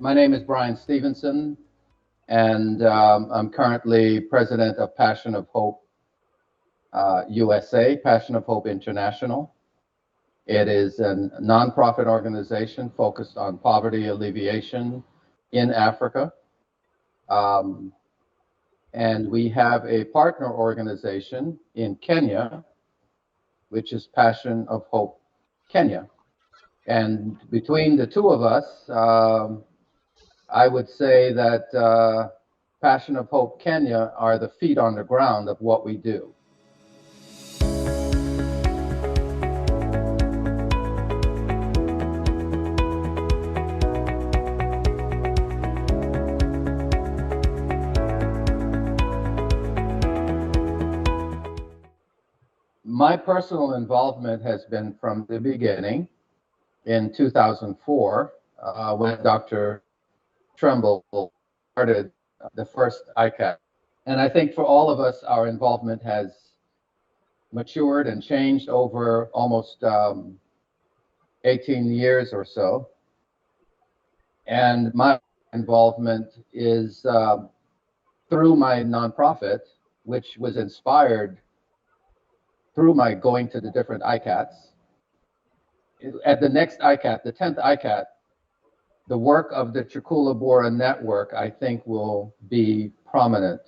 My name is Brian Stevenson, and I'm currently president of Passion of Hope USA, Passion of Hope International. It is a nonprofit organization focused on poverty alleviation in Africa. Um, and we have a partner organization in Kenya, which is Passion of Hope Kenya. And between the two of us, I would say that Passion of Hope Kenya are the feet on the ground of what we do. My personal involvement has been from the beginning in 2004 when Dr. Trumbull started the first ICAT. And I think for all of us, our involvement has matured and changed over almost 18 years or so. And my involvement is through my nonprofit, which was inspired through my going to the different ICATs. At the next ICAT, the 10th ICAT, the work of the Chukula Bora Network, I think, will be prominent.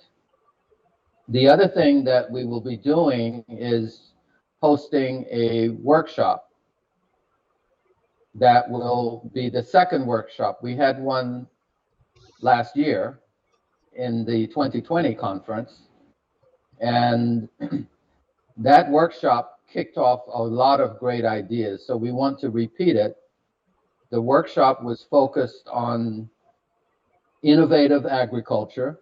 The other thing that we will be doing is hosting a workshop that will be the second workshop. We had one last year in the 2020 conference, and that workshop kicked off a lot of great ideas. So we want to repeat it. The workshop was focused on innovative agriculture.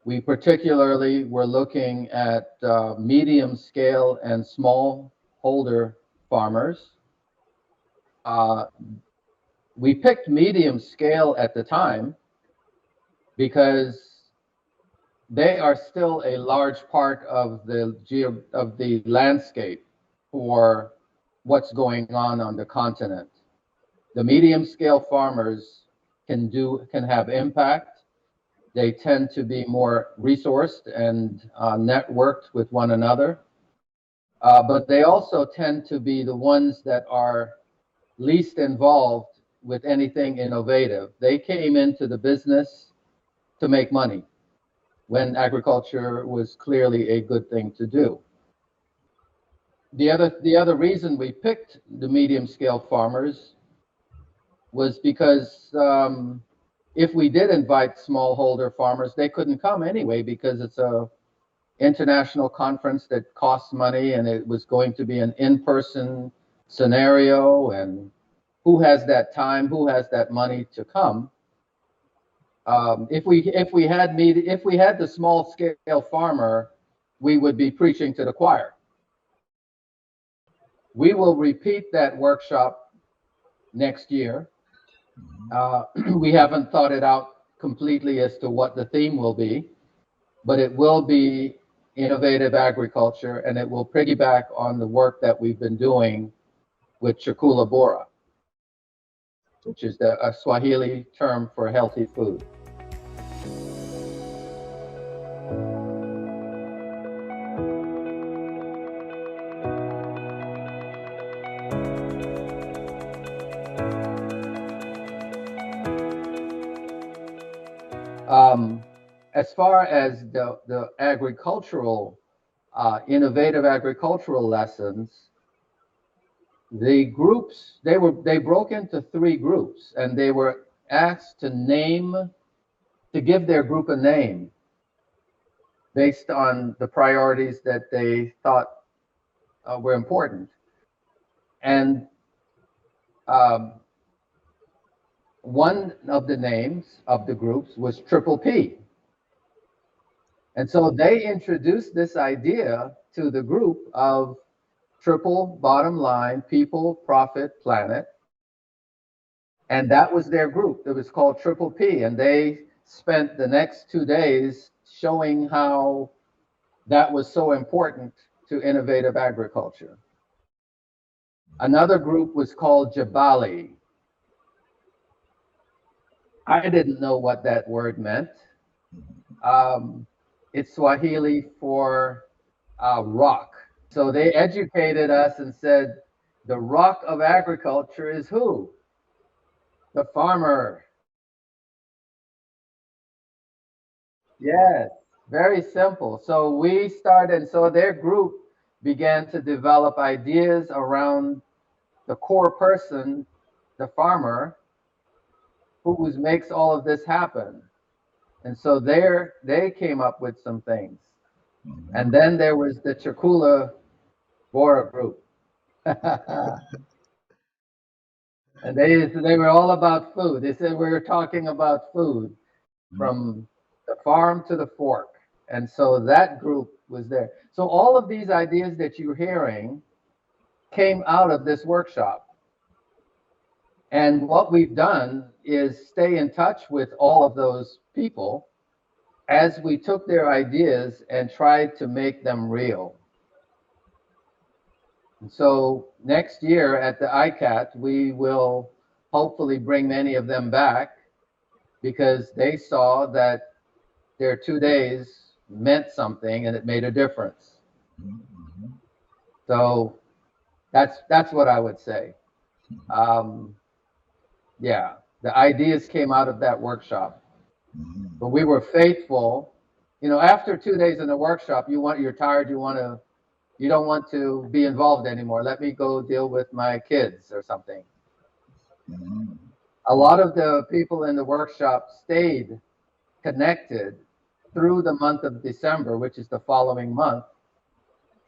We particularly were looking at medium scale and smallholder farmers. We picked medium scale at the time because they are still a large part of the landscape for what's going on the continent. The medium scale farmers can have impact. They tend to be more resourced and networked with one another, but they also tend to be the ones that are least involved with anything innovative. They came into the business to make money when agriculture was clearly a good thing to do. The other reason we picked the medium scale farmers was because if we did invite smallholder farmers, they couldn't come anyway because it's a international conference that costs money, and it was going to be an in-person scenario, and who has that time, who has that money to come? If we had the small scale farmer, we would be preaching to the choir. We will repeat that workshop next year. We haven't thought it out completely as to what the theme will be, but it will be innovative agriculture, and it will piggyback on the work that we've been doing with Chukula Bora, which is a Swahili term for healthy food. As far as the agricultural, innovative agricultural lessons, the groups, they broke into 3 groups, and they were asked to give their group a name based on the priorities that they thought were important. And one of the names of the groups was Triple P. And so they introduced this idea to the group of triple bottom line, people, profit, planet. And that was their group. It was called Triple P. And they spent the next 2 days showing how that was so important to innovative agriculture. Another group was called Jabali. I didn't know what that word meant. Um, it's Swahili for rock. So they educated us and said, the rock of agriculture is who? The farmer. Yes, very simple. So we started, so their group began to develop ideas around the core person, the farmer, who makes all of this happen. And so they came up with some things. And then there was the Chakula Bora group. And they were all about food. They said we were talking about food from the farm to the fork. And so that group was there. So all of these ideas that you're hearing came out of this workshop. And what we've done is stay in touch with all of those people as we took their ideas and tried to make them real. And so next year at the ICAT, we will hopefully bring many of them back because they saw that their 2 days meant something and it made a difference. So that's what I would say. Yeah, the ideas came out of that workshop, but we were faithful. You know, after 2 days in the workshop, you're tired, you don't want to be involved anymore. Let me go deal with my kids or something. A lot of the people in the workshop stayed connected through the month of December, which is the following month,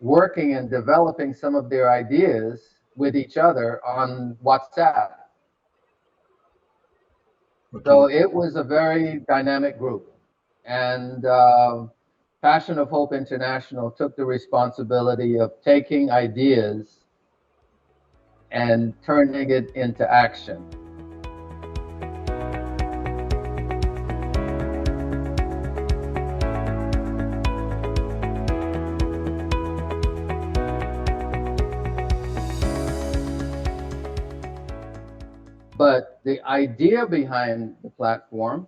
working and developing some of their ideas with each other on WhatsApp. Okay. So it was a very dynamic group. And Passion of Hope International took the responsibility of taking ideas and turning it into action. But the idea behind the platform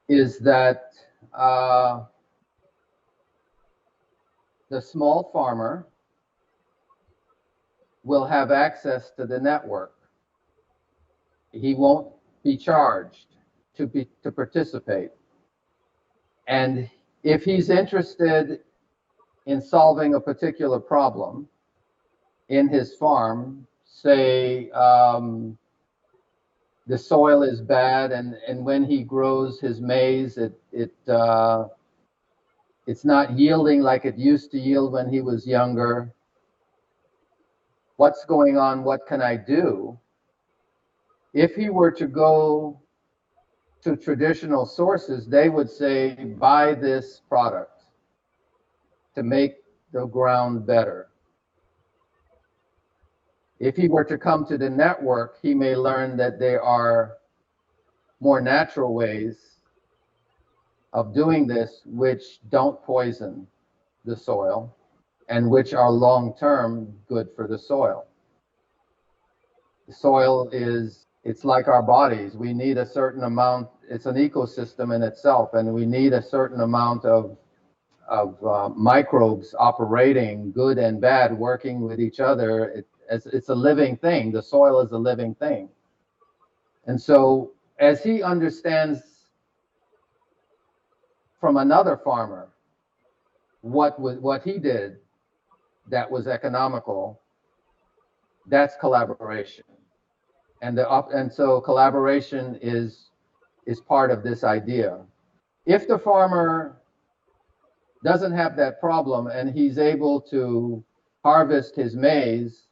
is that the small farmer will have access to the network. He won't be charged to participate. And if he's interested in solving a particular problem in his farm, say the soil is bad, and when he grows his maize, it's not yielding like it used to yield when he was younger. What's going on? What can I do? If he were to go to traditional sources, they would say, buy this product to make the ground better. If he were to come to the network, he may learn that there are more natural ways of doing this which don't poison the soil and which are long-term good for the soil. The soil it's like our bodies. We need a certain amount, it's an ecosystem in itself, and we need a certain amount of microbes operating, good and bad, working with each other. It's a living thing. The soil is a living thing. And so as he understands from another farmer what he did that was economical, that's collaboration. And so collaboration is part of this idea. If the farmer doesn't have that problem and he's able to harvest his maize,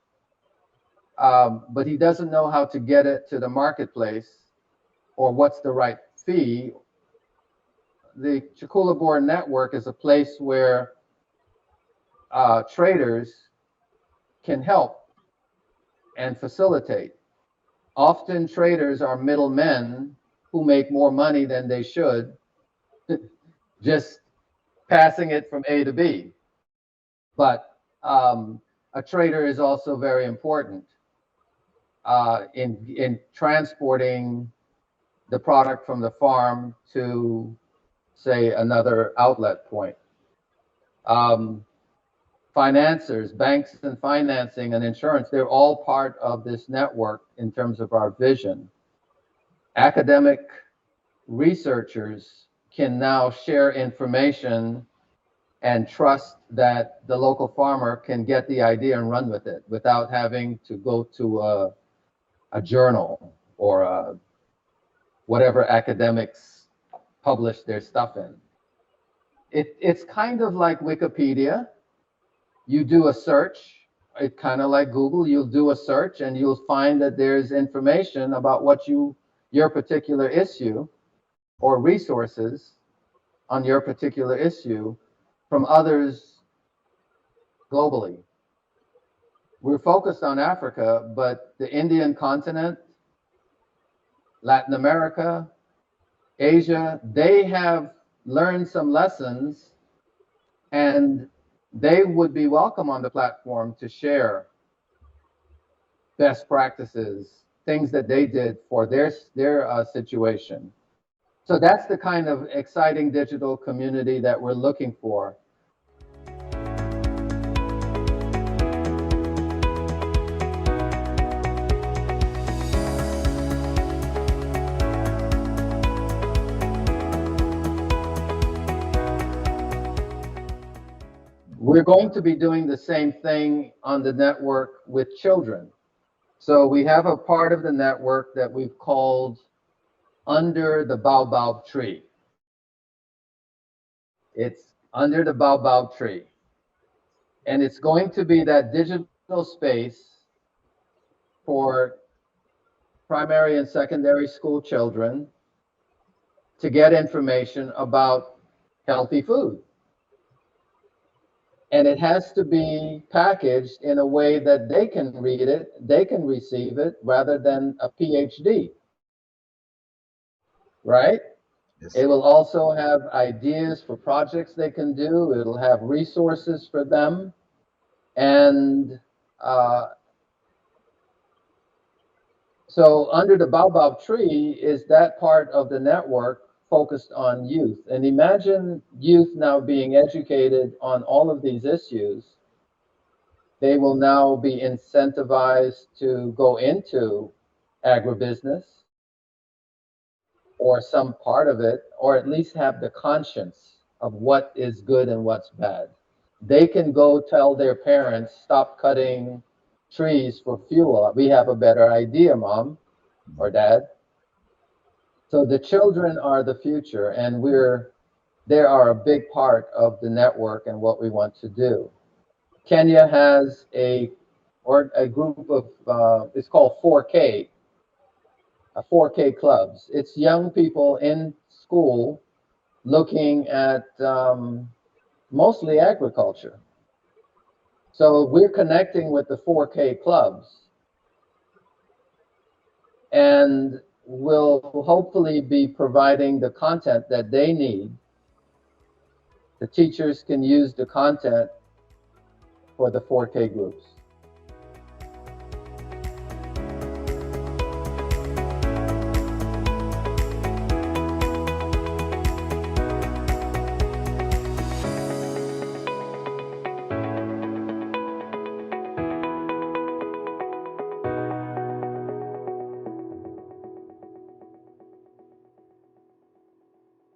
but he doesn't know how to get it to the marketplace or what's the right fee, the Chakula Bora Network is a place where traders can help and facilitate. Often traders are middlemen who make more money than they should, just passing it from A to B. But a trader is also very important in transporting the product from the farm to, say, another outlet point. Financiers, banks and financing and insurance, they're all part of this network in terms of our vision. Academic researchers can now share information and trust that the local farmer can get the idea and run with it without having to go to a journal or whatever academics publish their stuff in. It's kind of like Wikipedia. You do a search, it's kind of like Google. You'll do a search and you'll find that there's information about what your particular issue or resources on your particular issue from others globally. We're focused on Africa, but the Indian continent, Latin America, Asia, they have learned some lessons, and they would be welcome on the platform to share best practices, things that they did for their situation. So that's the kind of exciting digital community that we're looking for. We're going to be doing the same thing on the network with children. So we have a part of the network that we've called Under the Baobab Tree. It's Under the Baobab Tree. And it's going to be that digital space for primary and secondary school children to get information about healthy food. And it has to be packaged in a way that they can read it, they can receive it, rather than a PhD, right? Yes. It will also have ideas for projects they can do. It'll have resources for them. And so Under the Baobab Tree is that part of the network focused on youth. And imagine youth now being educated on all of these issues. They will now be incentivized to go into agribusiness or some part of it, or at least have the conscience of what is good and what's bad. They can go tell their parents, stop cutting trees for fuel. We have a better idea, Mom or Dad. So the children are the future, and they are a big part of the network and what we want to do. Kenya has a group of, it's called 4K, 4K clubs. It's young people in school looking at mostly agriculture. So we're connecting with the 4K clubs, and will hopefully be providing the content that they need. The teachers can use the content for the 4K groups.